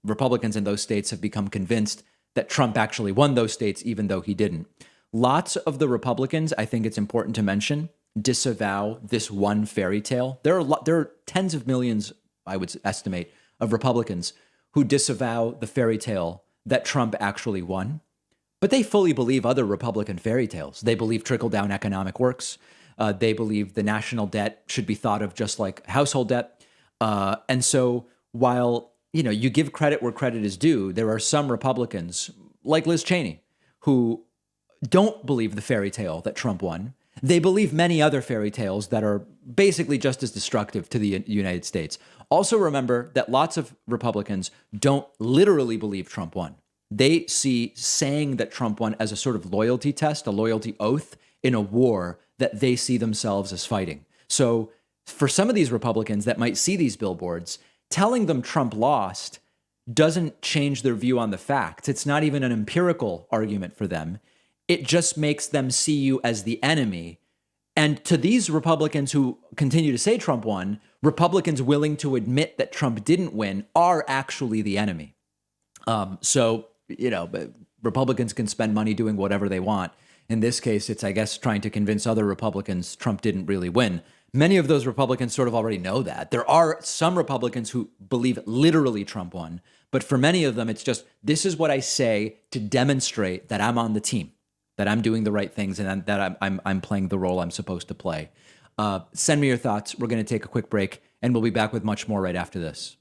Republicans in those states have become convinced that Trump actually won those states, even though he didn't. Lots of the Republicans, I think it's important to mention, disavow this one fairy tale. There are tens of millions, I would estimate, of Republicans who disavow the fairy tale that Trump actually won. But they fully believe other Republican fairy tales. They believe trickle-down economic works. They believe the national debt should be thought of just like household debt. And so while, you give credit where credit is due, there are some Republicans, like Liz Cheney, who don't believe the fairy tale that Trump won. They believe many other fairy tales that are basically just as destructive to the United States. Also remember that lots of Republicans don't literally believe Trump won. They see saying that Trump won as a sort of loyalty test, a loyalty oath in a war that they see themselves as fighting. So for some of these Republicans that might see these billboards, telling them Trump lost doesn't change their view on the facts. It's not even an empirical argument for them. It just makes them see you as the enemy. And to these Republicans who continue to say Trump won, Republicans willing to admit that Trump didn't win are actually the enemy. Republicans can spend money doing whatever they want. In this case, it's, I guess, trying to convince other Republicans Trump didn't really win. Many of those Republicans sort of already know that. There are some Republicans who believe literally Trump won, but for many of them, it's just, this is what I say to demonstrate that I'm on the team, that I'm doing the right things, and that I'm playing the role I'm supposed to play. Send me your thoughts. We're going to take a quick break, and we'll be back with much more right after this.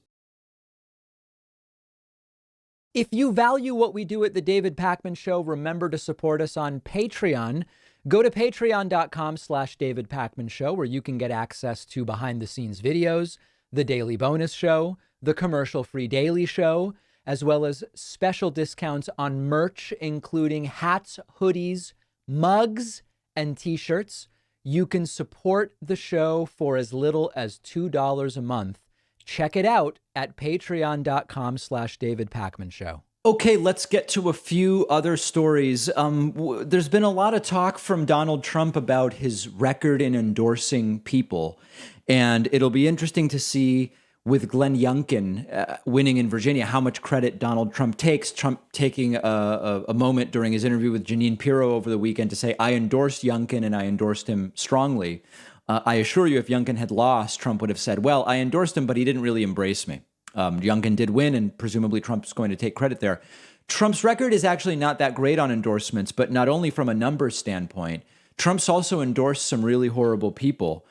If you value what we do at The David Pakman Show, remember to support us on Patreon. Go to patreon.com/David Pakman Show, where you can get access to behind-the-scenes videos, the Daily Bonus Show, the commercial-free Daily Show, as well as special discounts on merch, including hats, hoodies, mugs, and T-shirts. You can support the show for as little as $2 a month. Check it out at patreon.com/David Pakman Show. Okay, let's get to a few other stories. There's been a lot of talk from Donald Trump about his record in endorsing people. And it'll be interesting to see with Glenn Youngkin winning in Virginia, how much credit Donald Trump takes. Trump taking a moment during his interview with Jeanine Pirro over the weekend to say, I endorsed Youngkin and I endorsed him strongly. I assure you, if Youngkin had lost, Trump would have said, well, I endorsed him, but he didn't really embrace me. Youngkin did win, and presumably Trump's going to take credit there. Trump's record is actually not that great on endorsements, but not only from a numbers standpoint. Trump's also endorsed some really horrible people.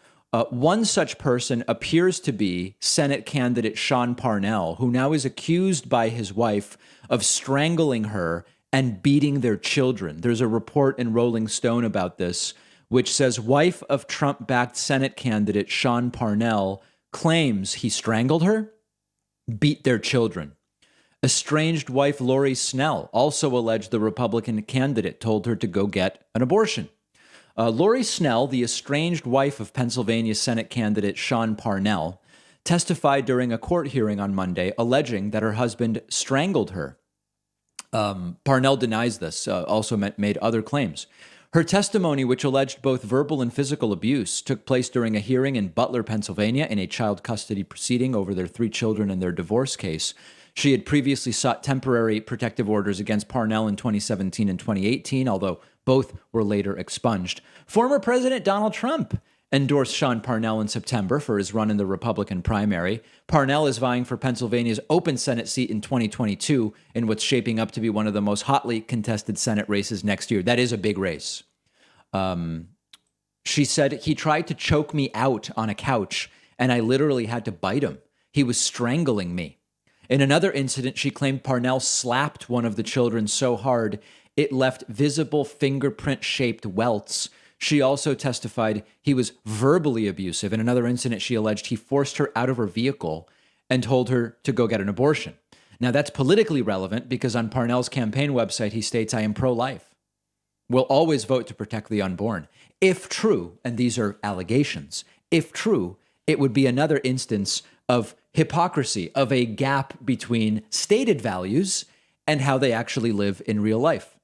One such person appears to be Senate candidate Sean Parnell, who now is accused by his wife of strangling her and beating their children. There's a report in Rolling Stone about this, which says wife of Trump-backed Senate candidate Sean Parnell claims he strangled her, beat their children. Estranged wife Lori Snell also alleged the Republican candidate told her to go get an abortion. Lori Snell, the estranged wife of Pennsylvania Senate candidate Sean Parnell, testified during a court hearing on Monday, alleging that her husband strangled her. Parnell denies this, also made other claims. Her testimony, which alleged both verbal and physical abuse, took place during a hearing in Butler, Pennsylvania, in a child custody proceeding over their 3 children and their divorce case. She had previously sought temporary protective orders against Parnell in 2017 and 2018, although both were later expunged. Former President Donald Trump endorsed Sean Parnell in September for his run in the Republican primary. Parnell is vying for Pennsylvania's open Senate seat in 2022 in what's shaping up to be one of the most hotly contested Senate races next year. That is a big race. She said, he tried to choke me out on a couch, and I literally had to bite him. He was strangling me. In another incident, she claimed Parnell slapped one of the children so hard it left visible fingerprint-shaped welts. She also testified he was verbally abusive. In another incident, she alleged he forced her out of her vehicle and told her to go get an abortion. Now, that's politically relevant because on Parnell's campaign website, he states, "I am pro-life. Will always vote to protect the unborn." If true, and these are allegations, if true, it would be another instance of hypocrisy, of a gap between stated values and how they actually live in real life.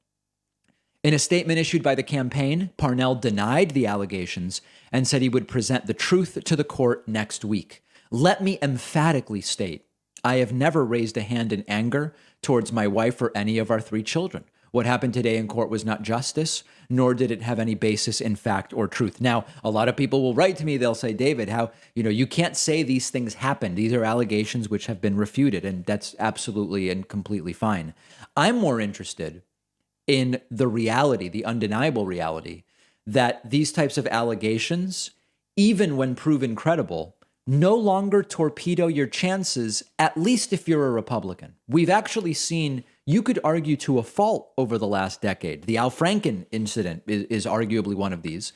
In a statement issued by the campaign, Parnell denied the allegations and said he would present the truth to the court next week. Let me emphatically state, I have never raised a hand in anger towards my wife or any of our 3 children. What happened today in court was not justice, nor did it have any basis in fact or truth. Now, a lot of people will write to me, they'll say, David, how, you can't say these things happened. These are allegations which have been refuted, and that's absolutely and completely fine. I'm more interested in the reality, the undeniable reality, that these types of allegations, even when proven credible, no longer torpedo your chances, at least if you're a Republican. We've actually seen, you could argue to a fault over the last decade. The Al Franken incident is arguably one of these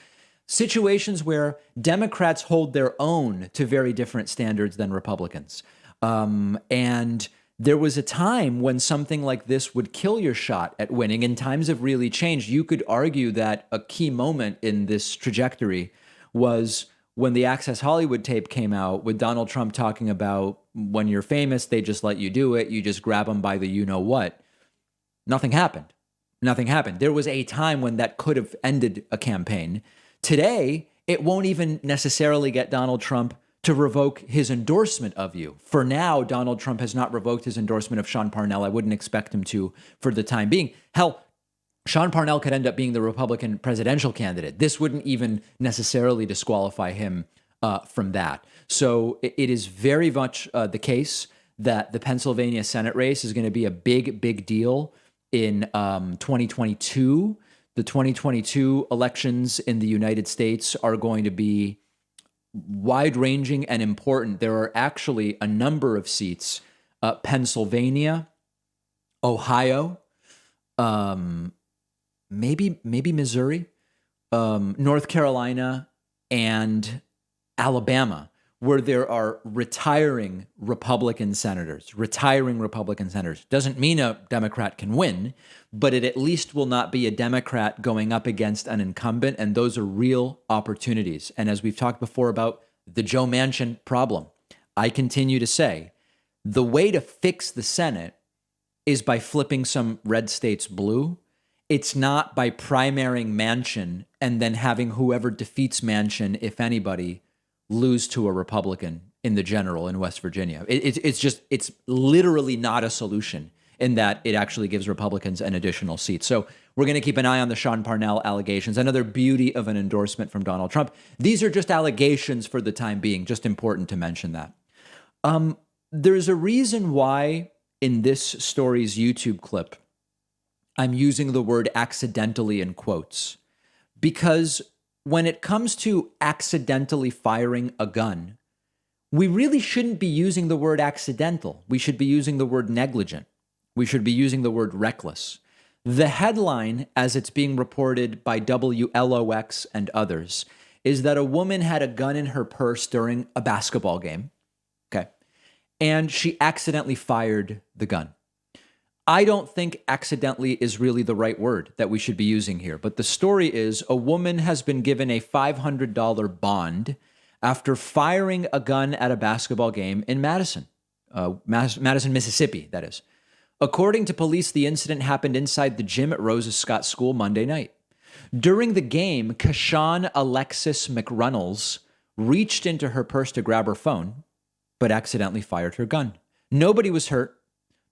situations where Democrats hold their own to very different standards than Republicans. And there was a time when something like this would kill your shot at winning, and times have really changed. You could argue that a key moment in this trajectory was when the Access Hollywood tape came out with Donald Trump talking about when you're famous, they just let you do it. You just grab them by the you-know-what. Nothing happened. Nothing happened. There was a time when that could have ended a campaign. Today, it won't even necessarily get Donald Trump to revoke his endorsement of you. For now, Donald Trump has not revoked his endorsement of Sean Parnell. I wouldn't expect him to for the time being. Hell, Sean Parnell could end up being the Republican presidential candidate. This wouldn't even necessarily disqualify him from that. So it is very much the case that the Pennsylvania Senate race is going to be a big, big deal in 2022. The 2022 elections in the United States are going to be wide-ranging and important. There are actually a number of seats, Pennsylvania, Ohio, maybe Missouri, North Carolina, and Alabama, where there are retiring Republican senators. Doesn't mean a Democrat can win, but it at least will not be a Democrat going up against an incumbent, and those are real opportunities. And as we've talked before about the Joe Manchin problem, I continue to say the way to fix the Senate is by flipping some red states blue. It's not by primarying Manchin and then having whoever defeats Manchin, if anybody, lose to a Republican in the general in West Virginia. It's literally not a solution in that it actually gives Republicans an additional seat. So we're going to keep an eye on the Sean Parnell allegations. Another beauty of an endorsement from Donald Trump. These are just allegations for the time being. Just important to mention that. There's a reason why in this story's YouTube clip, I'm using the word accidentally in quotes, because when it comes to accidentally firing a gun, we really shouldn't be using the word accidental. We should be using the word negligent. We should be using the word reckless. The headline, as it's being reported by WLOX and others, is that a woman had a gun in her purse during a basketball game, okay, and she accidentally fired the gun. I don't think accidentally is really the right word that we should be using here. But the story is a woman has been given a $500 bond after firing a gun at a basketball game in Madison, Mississippi, that is. According to police, the incident happened inside the gym at Rosa Scott School Monday night. During the game, Kashawn Alexis McReynolds reached into her purse to grab her phone, but accidentally fired her gun. Nobody was hurt,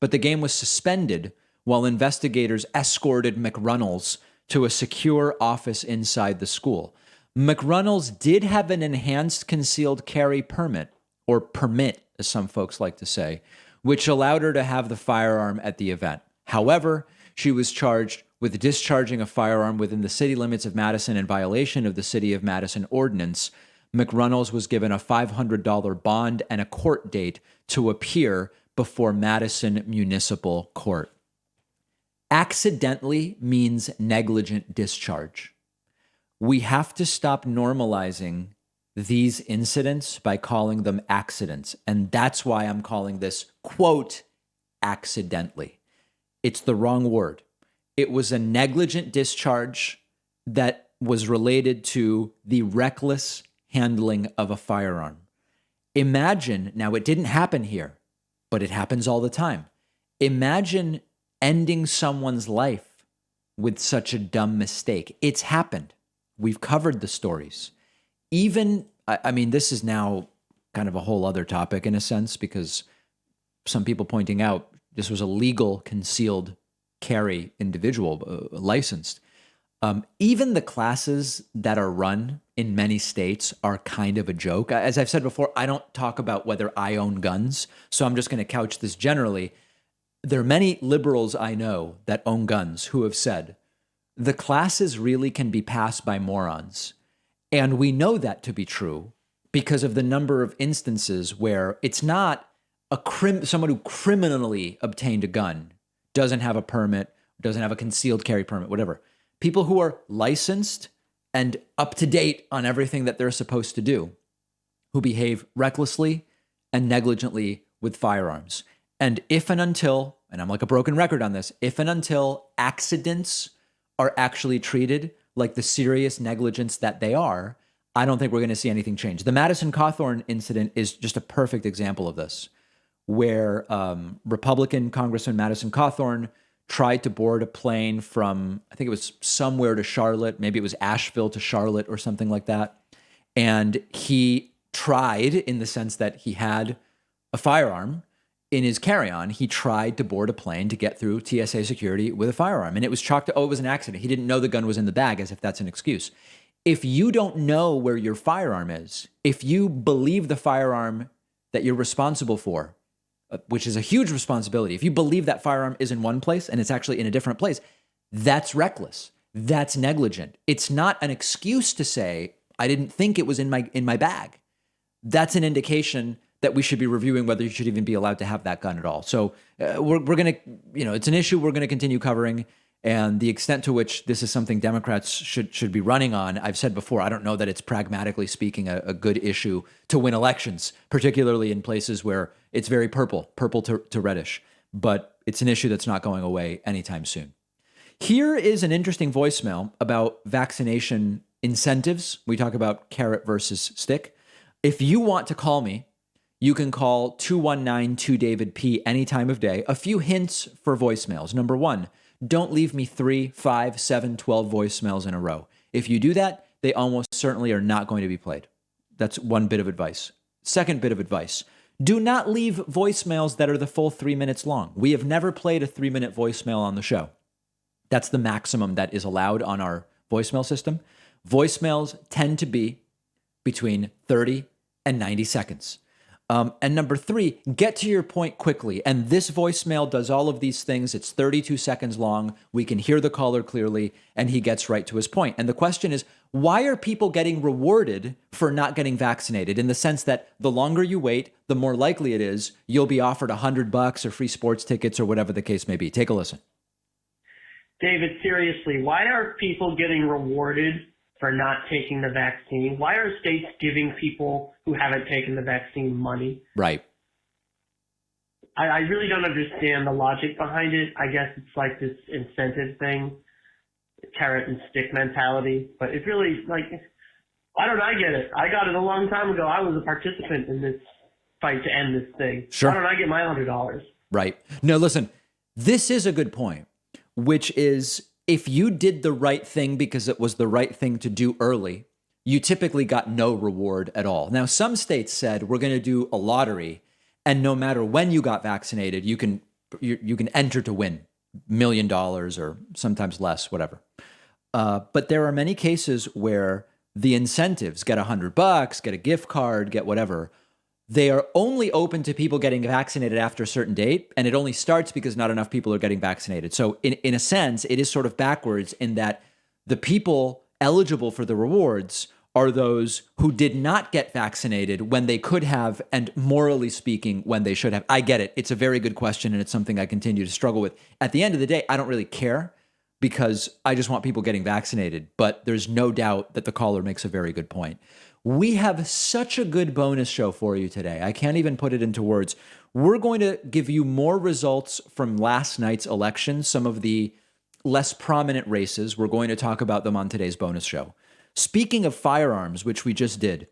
but the game was suspended while investigators escorted McReynolds to a secure office inside the school. McReynolds did have an enhanced concealed carry permit, or permit, as some folks like to say, which allowed her to have the firearm at the event. However, she was charged with discharging a firearm within the city limits of Madison in violation of the City of Madison ordinance. McReynolds was given a $500 bond and a court date to appear before Madison Municipal Court. Accidentally means negligent discharge. We have to stop normalizing these incidents by calling them accidents. And that's why I'm calling this, quote, accidentally. It's the wrong word. It was a negligent discharge that was related to the reckless handling of a firearm. Imagine, now it didn't happen here, but it happens all the time. Imagine ending someone's life with such a dumb mistake. It's happened. We've covered the stories. Even, I mean, this is now kind of a whole other topic in a sense, because some people pointing out this was a legal concealed carry individual, licensed. Even the classes that are run in many states are kind of a joke. As I've said before, I don't talk about whether I own guns, so I'm just going to couch this generally. There are many liberals I know that own guns who have said, the classes really can be passed by morons. And we know that to be true because of the number of instances where it's not someone who criminally obtained a gun, doesn't have a permit, doesn't have a concealed carry permit, whatever. People who are licensed and up to date on everything that they're supposed to do, who behave recklessly and negligently with firearms. And if and until, and I'm like a broken record on this, if and until accidents are actually treated like the serious negligence that they are, I don't think we're going to see anything change. The Madison Cawthorn incident is just a perfect example of this, where Republican Congressman Madison Cawthorn tried to board a plane from, I think it was somewhere to Charlotte, maybe it was Asheville to Charlotte or something like that. And he tried, in the sense that he had a firearm in his carry-on, he tried to board a plane to get through TSA security with a firearm. And it was chalked to, oh, it was an accident. He didn't know the gun was in the bag, as if that's an excuse. If you don't know where your firearm is, if you believe the firearm that you're responsible for, which is a huge responsibility, if you believe that firearm is in one place and it's actually in a different place, that's reckless. That's negligent. It's not an excuse to say, I didn't think it was in my bag. That's an indication that we should be reviewing whether you should even be allowed to have that gun at all. So we're going to, it's an issue we're going to continue covering. And the extent to which this is something Democrats should be running on, I've said before, I don't know that it's pragmatically speaking a good issue to win elections, particularly in places where it's very purple to reddish. But it's an issue that's not going away anytime soon. Here is an interesting voicemail about vaccination incentives. We talk about carrot versus stick. If you want to call me, you can call 219-2-DAVID-P any time of day. A few hints for voicemails. Number one, don't leave me 3, 5, 7, 12 voicemails in a row. If you do that, they almost certainly are not going to be played. That's one bit of advice. Second bit of advice, do not leave voicemails that are the full 3 minutes long. We have never played a 3-minute voicemail on the show. That's the maximum that is allowed on our voicemail system. Voicemails tend to be between 30 and 90 seconds. And number 3, get to your point quickly. And this voicemail does all of these things. It's 32 seconds long. We can hear the caller clearly, and he gets right to his point. And the question is, why are people getting rewarded for not getting vaccinated? In the sense that the longer you wait, the more likely it is you'll be offered $100 or free sports tickets or whatever the case may be. Take a listen. David, seriously, why are people getting rewarded for not taking the vaccine? Why are states giving people who haven't taken the vaccine money? Right. I really don't understand the logic behind it. I guess it's like this incentive thing, carrot and stick mentality. But it really, why don't I get it? I got it a long time ago. I was a participant in this fight to end this thing. Sure. Why don't I get my $100? Right. No, listen, this is a good point, which is, if you did the right thing because it was the right thing to do early, you typically got no reward at all. Now, some states said, we're going to do a lottery, and no matter when you got vaccinated, you can enter to win $1 million or sometimes less, whatever. But there are many cases where the incentives, get $100, get a gift card, get whatever, they are only open to people getting vaccinated after a certain date, and it only starts because not enough people are getting vaccinated. So in a sense, it is sort of backwards in that the people eligible for the rewards are those who did not get vaccinated when they could have, and morally speaking, when they should have. I get it. It's a very good question, and it's something I continue to struggle with. At the end of the day, I don't really care because I just want people getting vaccinated. But there's no doubt that the caller makes a very good point. We have such a good bonus show for you today. I can't even put it into words. We're going to give you more results from last night's election, some of the less prominent races. We're going to talk about them on today's bonus show. Speaking of firearms, which we just did,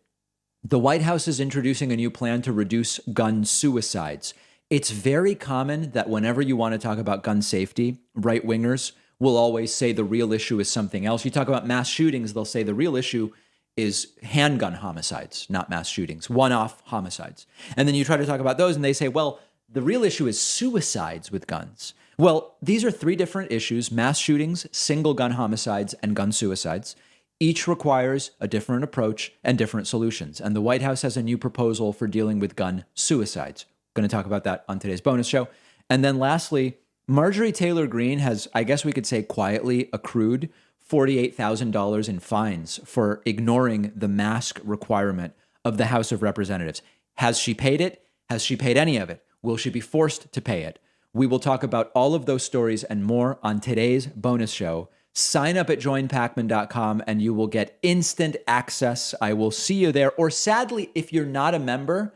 the White House is introducing a new plan to reduce gun suicides. It's very common that whenever you want to talk about gun safety, right-wingers will always say the real issue is something else. You talk about mass shootings, they'll say the real issue is handgun homicides, not mass shootings, one-off homicides. And then you try to talk about those and they say, well, the real issue is suicides with guns. Well, these are three different issues: mass shootings, single gun homicides, and gun suicides. Each requires a different approach and different solutions. And the White House has a new proposal for dealing with gun suicides. Going to talk about that on today's bonus show. And then lastly, Marjorie Taylor Greene has, I guess we could say, quietly accrued $48,000 in fines for ignoring the mask requirement of the House of Representatives. Has she paid it? Has she paid any of it? Will she be forced to pay it? We will talk about all of those stories and more on today's bonus show. Sign up at joinpacman.com and you will get instant access. I will see you there. Or sadly, if you're not a member,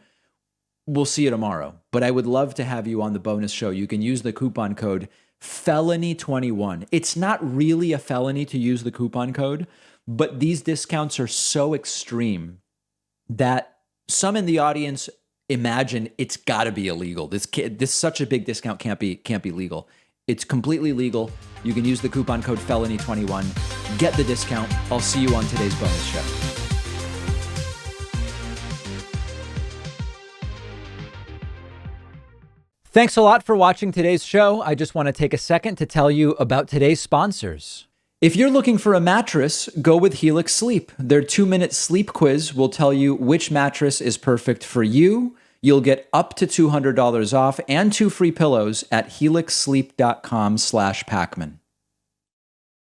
we'll see you tomorrow. But I would love to have you on the bonus show. You can use the coupon code felony21. It's not really a felony to use the coupon code, but these discounts are so extreme that some in the audience imagine it's got to be illegal. This such a big discount can't be legal. It's completely legal. You can use the coupon code felony21. Get the discount. I'll see you on today's bonus show. Thanks a lot for watching today's show. I just want to take a second to tell you about today's sponsors. If you're looking for a mattress, go with Helix Sleep. Their 2-minute sleep quiz will tell you which mattress is perfect for you. You'll get up to $200 off and 2 free pillows at helixsleep.com/Pacman.